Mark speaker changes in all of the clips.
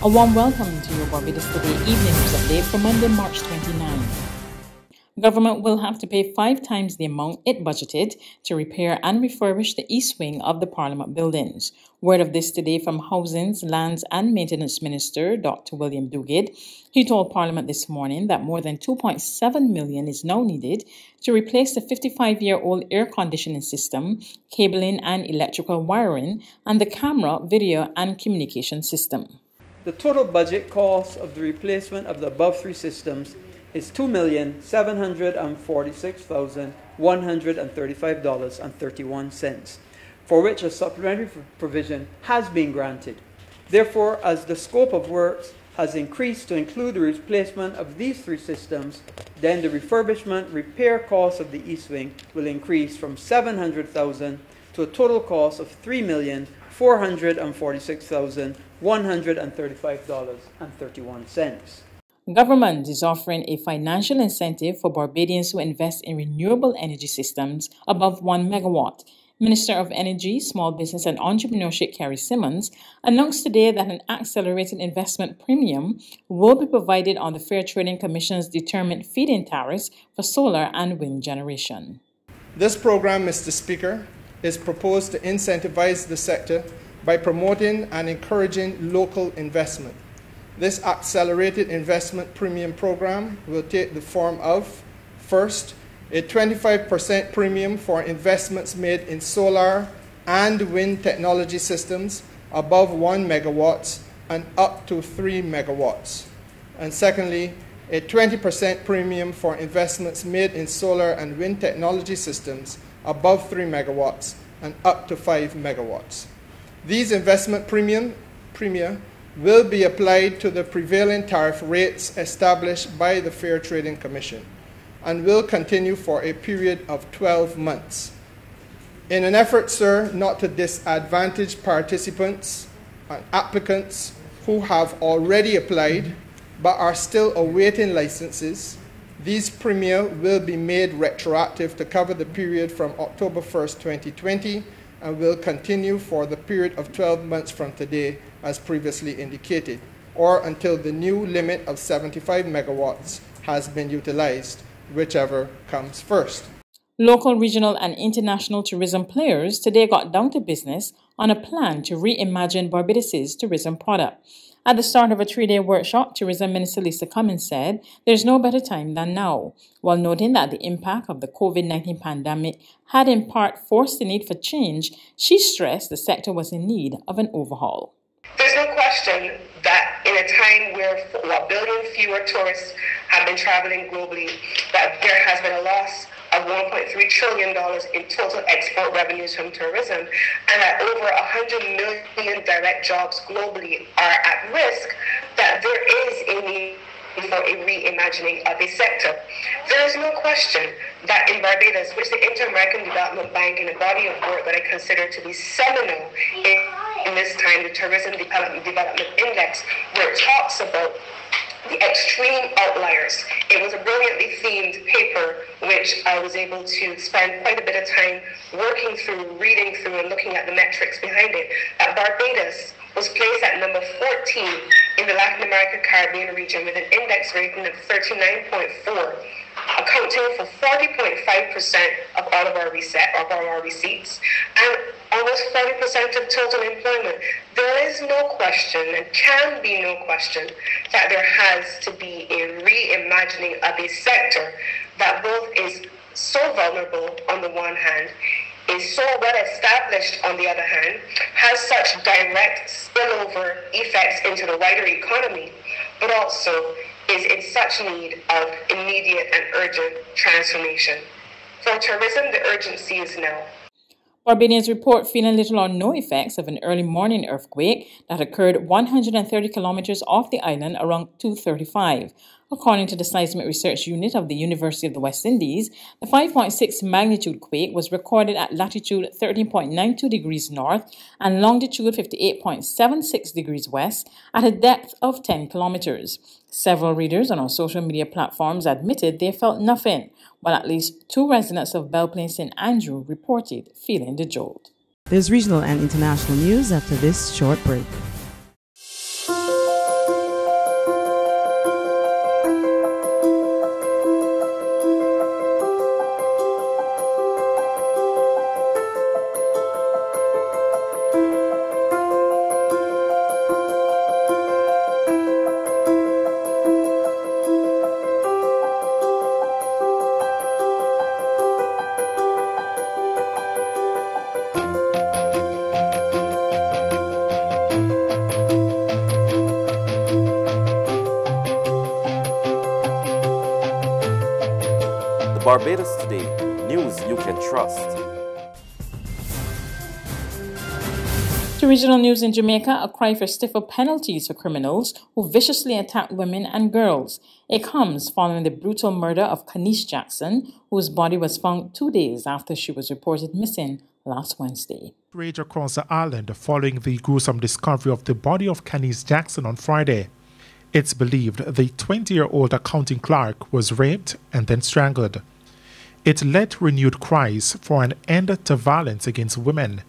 Speaker 1: A warm welcome to your Barbados Today Evening News Update for Monday, March 29. Government will have to pay 5 times the amount it budgeted to repair and refurbish the east wing of the Parliament Buildings. Word of this today from Housings, Lands and Maintenance Minister Dr. William Duguid. He told Parliament this morning that more than $2.7 million is now needed to replace the 55-year-old air conditioning system, cabling and electrical wiring, and the camera, video and communication system.
Speaker 2: The total budget cost of the replacement of the above 3 systems is $2,746,135.31, for which a supplementary provision has been granted. Therefore, as the scope of works has increased to include the replacement of these 3 systems, then the refurbishment repair cost of the East Wing will increase from $700,000 to a total cost of $3,446,135.31.
Speaker 1: Government is offering a financial incentive for Barbadians who invest in renewable energy systems above 1 megawatt. Minister of Energy, Small Business and Entrepreneurship Carrie Simmons announced today that an accelerated investment premium will be provided on the Fair Trading Commission's determined feed-in tariffs for solar and wind generation.
Speaker 3: This program, Mr. Speaker, is proposed to incentivize the sector by promoting and encouraging local investment. This accelerated investment premium program will take the form of, first, a 25% premium for investments made in solar and wind technology systems above 1 megawatt and up to 3 megawatts. And secondly, a 20% premium for investments made in solar and wind technology systems above 3 megawatts and up to 5 megawatts. These investment premia will be applied to the prevailing tariff rates established by the Fair Trading Commission and will continue for a period of 12 months. In an effort, sir, not to disadvantage participants and applicants who have already applied but are still awaiting licenses, these premia will be made retroactive to cover the period from October 1st, 2020 and will continue for the period of 12 months from today as previously indicated, or until the new limit of 75 megawatts has been utilized, whichever comes first.
Speaker 1: Local, regional and international tourism players today got down to business on a plan to reimagine Barbados' tourism product. At the start of a 3-day workshop, Tourism Minister Lisa Cummins said there's no better time than now, while noting that the impact of the COVID-19 pandemic had in part forced the need for change. She stressed the sector was in need of an overhaul.
Speaker 4: There's no question that in a time where 1 billion fewer tourists have been traveling globally, that there has been a loss of $1.3 trillion in total export revenues from tourism, and that over 100 million direct jobs globally are at risk, that there is a need for a reimagining of a sector. There is no question that in Barbados, which the Inter-American Development Bank, in a body of work that I consider to be seminal in this time, the Tourism Development Index, where it talks about the extreme outliers. It was a brilliantly themed paper, which I was able to spend quite a bit of time working through, reading through, and looking at the metrics behind it. That Barbados was placed at number 14 in the Latin America Caribbean region with an index rating of 39.4, accounting for 40.5% of all of our receipts, and almost 40% of total employment. There is no question, and can be no question, that there has to be a reimagining of a sector that both is so vulnerable on the one hand, is so well established on the other hand, has such direct spillover effects into the wider economy, but also is in such need of immediate and urgent transformation. For tourism, the urgency is now.
Speaker 1: Barbadians report feeling little or no effects of an early morning earthquake that occurred 130 kilometers off the island around 2:35. According to the Seismic Research Unit of the University of the West Indies, the 5.6 magnitude quake was recorded at latitude 13.92 degrees north and longitude 58.76 degrees west at a depth of 10 kilometers. Several readers on our social media platforms admitted they felt nothing, while at least 2 residents of Belle Plaine St. Andrew reported feeling the jolt.
Speaker 5: There's regional and international news after this short break. Barbados Today, news you can trust.
Speaker 1: To regional news in Jamaica, a cry for stiffer penalties for criminals who viciously attack women and girls. It comes following the brutal murder of Kanice Jackson, whose body was found 2 days after she was reported missing last Wednesday.
Speaker 6: Rage across the island following the gruesome discovery of the body of Kanice Jackson on Friday. It's believed the 20-year-old accounting clerk was raped and then strangled. It led to renewed cries for an end to violence against women.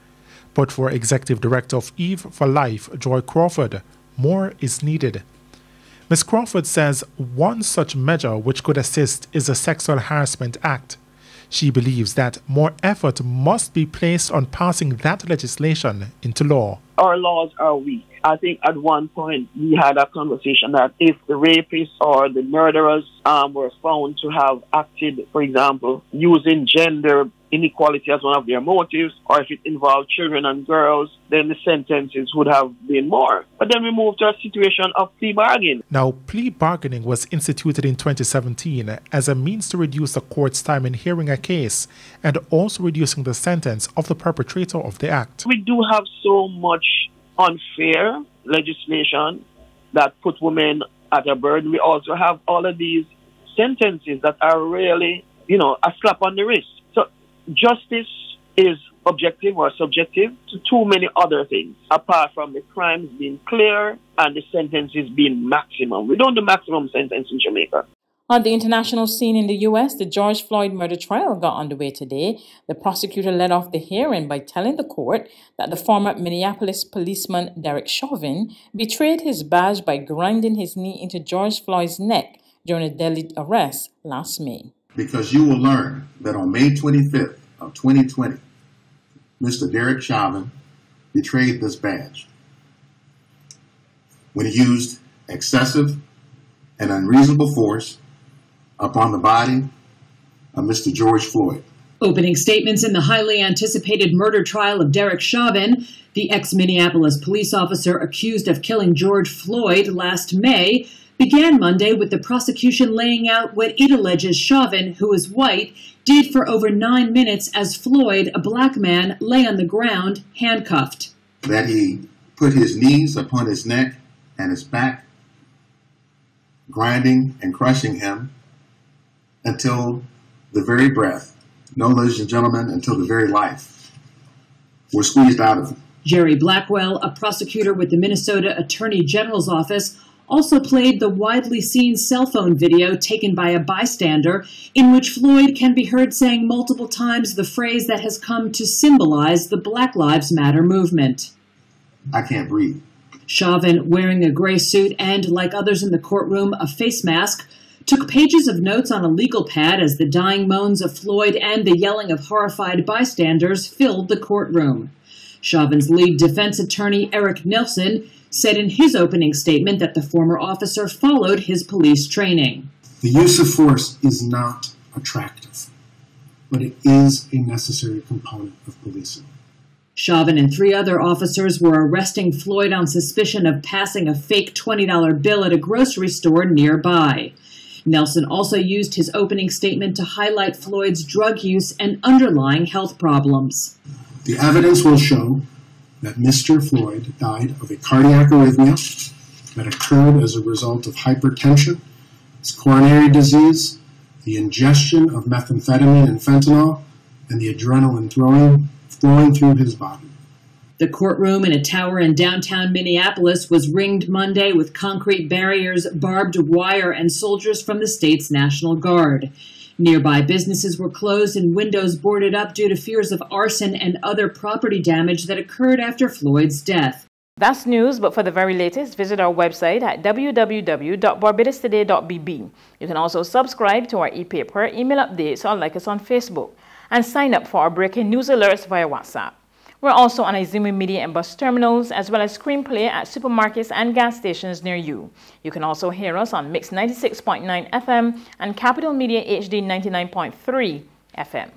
Speaker 6: But for Executive Director of Eve for Life, Joy Crawford, more is needed. Ms. Crawford says one such measure which could assist is the Sexual Harassment Act. She believes that more effort must be placed on passing that legislation into law.
Speaker 7: Our laws are weak. I think at one point we had a conversation that if the rapists or the murderers were found to have acted, for example, using gender inequality as one of their motives, or if it involved children and girls, then the sentences would have been more. But then we moved to a situation of plea bargaining.
Speaker 6: Now, plea bargaining was instituted in 2017 as a means to reduce the court's time in hearing a case and also reducing the sentence of the perpetrator of the act.
Speaker 7: We do have so much unfair legislation that put women at a burden. We also have all of these sentences that are really, a slap on the wrist. So justice is objective or subjective to too many other things, apart from the crimes being clear and the sentences being maximum. We don't do maximum sentence in Jamaica.
Speaker 1: On the international scene in the U.S., the George Floyd murder trial got underway today. The prosecutor led off the hearing by telling the court that the former Minneapolis policeman Derek Chauvin betrayed his badge by grinding his knee into George Floyd's neck during a deadly arrest last May.
Speaker 8: Because you will learn that on May 25th of 2020, Mr. Derek Chauvin betrayed this badge when he used excessive and unreasonable force upon the body of Mr. George Floyd.
Speaker 9: Opening statements in the highly anticipated murder trial of Derek Chauvin, the ex-Minneapolis police officer accused of killing George Floyd last May, began Monday with the prosecution laying out what it alleges Chauvin, who is white, did for over 9 minutes as Floyd, a black man, lay on the ground, handcuffed.
Speaker 8: That he put his knees upon his neck and his back, grinding and crushing him until the very breath, no, ladies and gentlemen, until the very life was squeezed out of him.
Speaker 9: Jerry Blackwell, a prosecutor with the Minnesota Attorney General's office, also played the widely seen cell phone video taken by a bystander in which Floyd can be heard saying multiple times the phrase that has come to symbolize the Black Lives Matter movement.
Speaker 8: I can't breathe.
Speaker 9: Chauvin, wearing a gray suit and, like others in the courtroom, a face mask, took pages of notes on a legal pad as the dying moans of Floyd and the yelling of horrified bystanders filled the courtroom. Chauvin's lead defense attorney, Eric Nelson, said in his opening statement that the former officer followed his police training.
Speaker 10: The use of force is not attractive, but it is a necessary component of policing.
Speaker 9: Chauvin and 3 other officers were arresting Floyd on suspicion of passing a fake $20 bill at a grocery store nearby. Nelson also used his opening statement to highlight Floyd's drug use and underlying health problems.
Speaker 10: The evidence will show that Mr. Floyd died of a cardiac arrhythmia that occurred as a result of hypertension, his coronary disease, the ingestion of methamphetamine and fentanyl, and the adrenaline flowing through his body.
Speaker 9: The courtroom in a tower in downtown Minneapolis was ringed Monday with concrete barriers, barbed wire, and soldiers from the state's National Guard. Nearby businesses were closed and windows boarded up due to fears of arson and other property damage that occurred after Floyd's death.
Speaker 1: That's news, but for the very latest, visit our website at www.barbadostoday.bb. You can also subscribe to our e-paper, email updates, or like us on Facebook, and sign up for our breaking news alerts via WhatsApp. We're also on Izumi Media and bus terminals, as well as Screenplay at supermarkets and gas stations near you. You can also hear us on Mix 96.9 FM and Capital Media HD 99.3 FM.